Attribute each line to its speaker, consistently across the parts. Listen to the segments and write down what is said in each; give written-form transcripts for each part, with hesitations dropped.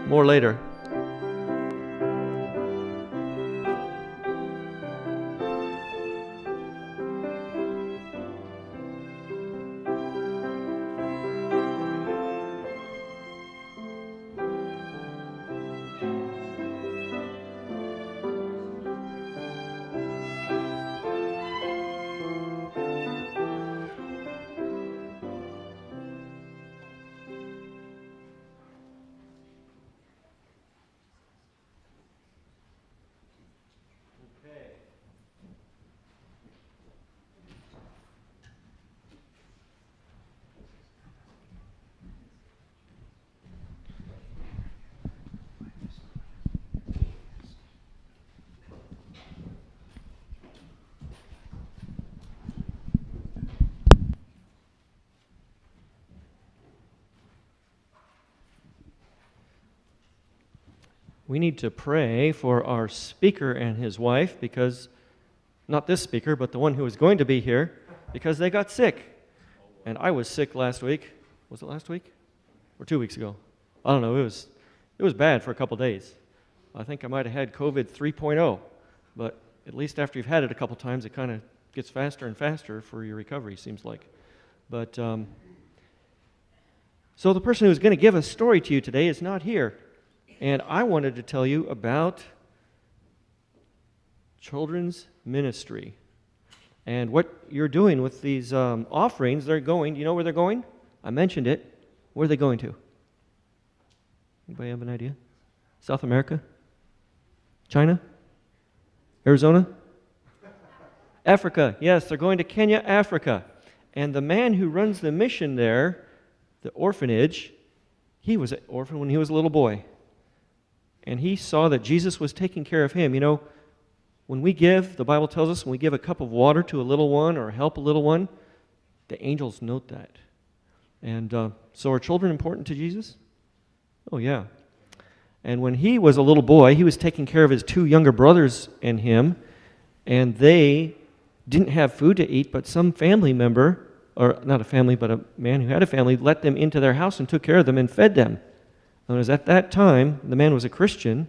Speaker 1: More later. We need to pray for our speaker and his wife because, not this speaker, but the one who is going to be here, because they got sick. And I was sick last week. Was it last week? Or 2 weeks ago? I don't know. It was bad for a couple days. I think I might have had COVID 3.0, but at least after you've had it a couple times, it kind of gets faster and faster for your recovery, seems like. But, so the person who's going to give a story to you today is not here. And I wanted to tell you about children's ministry and what you're doing with these offerings. They're going, you know where they're going? I mentioned it. Where are they going to? Anybody have an idea? South America? China? Arizona? Africa. Yes, they're going to Kenya, Africa. And the man who runs the mission there, the orphanage, he was an orphan when he was a little boy. And he saw that Jesus was taking care of him. You know, when we give, the Bible tells us, when we give a cup of water to a little one or help a little one, the angels note that. And so are children important to Jesus? Oh, yeah. And when he was a little boy, he was taking care of his two younger brothers and him, and they didn't have food to eat, but some family member, or not a family, but a man who had a family, let them into their house and took care of them and fed them. And it was at that time, the man was a Christian,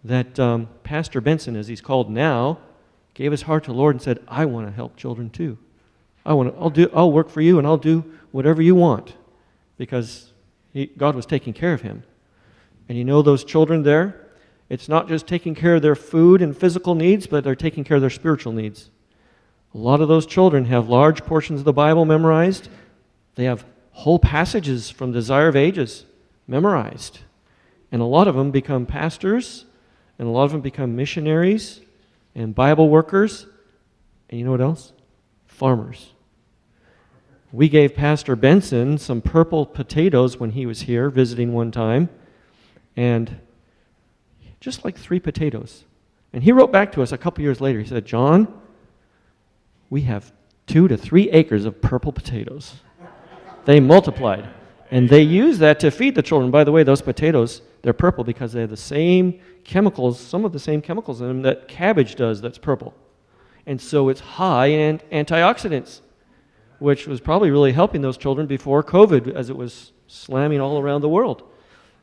Speaker 1: that Pastor Benson, as he's called now, gave his heart to the Lord and said, I want to help children too. I'll work for you and I'll do whatever you want, because God was taking care of him. And you know those children there, it's not just taking care of their food and physical needs, but they're taking care of their spiritual needs. A lot of those children have large portions of the Bible memorized. They have whole passages from Desire of Ages memorized. And a lot of them become pastors, and a lot of them become missionaries and Bible workers. And you know what else? Farmers. We gave Pastor Benson some purple potatoes when he was here visiting one time, and just like 3 potatoes. And he wrote back to us a couple years later. He said, John, we have 2 to 3 acres of purple potatoes. They multiplied. And they use that to feed the children. By the way, those potatoes, they're purple because they have the same chemicals, some of the same chemicals in them that cabbage does that's purple. And so it's high in antioxidants, which was probably really helping those children before COVID as it was slamming all around the world.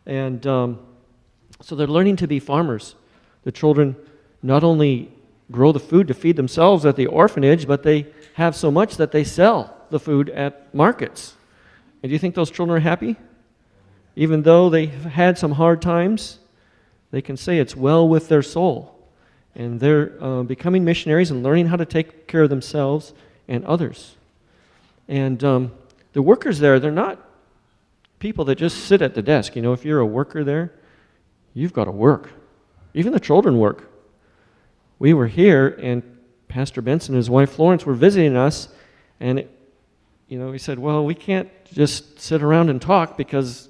Speaker 1: And so they're learning to be farmers. The children not only grow the food to feed themselves at the orphanage, but they have so much that they sell the food at markets. And do you think those children are happy? Even though they've had some hard times, they can say it's well with their soul. And they're becoming missionaries and learning how to take care of themselves and others. And the workers there, they're not people that just sit at the desk. You know, if you're a worker there, you've got to work. Even the children work. We were here, and Pastor Benson and his wife Florence were visiting us, and he said, well, we can't just sit around and talk because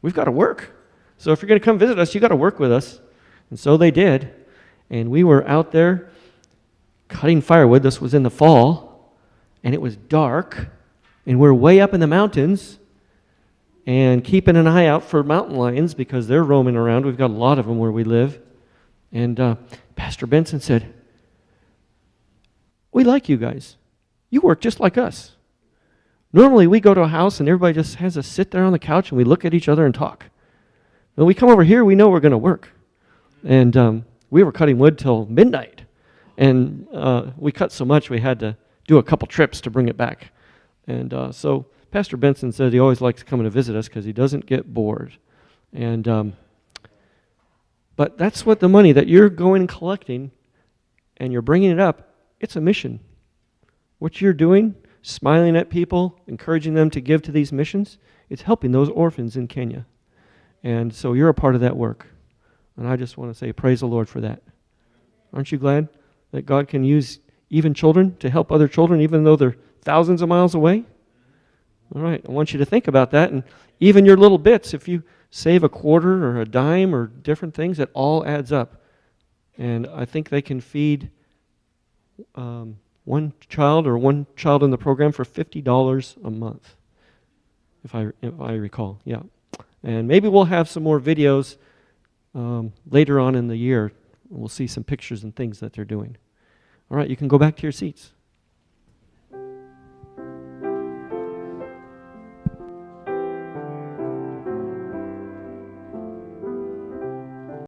Speaker 1: we've got to work. So if you're going to come visit us, you got to work with us. And so they did. And we were out there cutting firewood. This was in the fall, and it was dark, and we're way up in the mountains and keeping an eye out for mountain lions because they're roaming around. We've got a lot of them where we live. And Pastor Benson said, we like you guys. You work just like us. Normally, we go to a house and everybody just has us sit there on the couch and we look at each other and talk. When we come over here, we know we're going to work. And we were cutting wood till midnight. And we cut so much we had to do a couple trips to bring it back. And so Pastor Benson said he always likes coming to visit us because he doesn't get bored. And but that's what the money that you're going and collecting and you're bringing it up, it's a mission. What you're doing, smiling at people, encouraging them to give to these missions, it's helping those orphans in Kenya. And so you're a part of that work. And I just want to say praise the Lord for that. Aren't you glad that God can use even children to help other children even though they're thousands of miles away? All right, I want you to think about that. And even your little bits, if you save a quarter or a dime or different things, it all adds up. And I think they can feed one child in the program for $50 a month, if I recall. Yeah. And maybe we'll have some more videos later on in the year. We'll see some pictures and things that they're doing. All right, you can go back to your seats.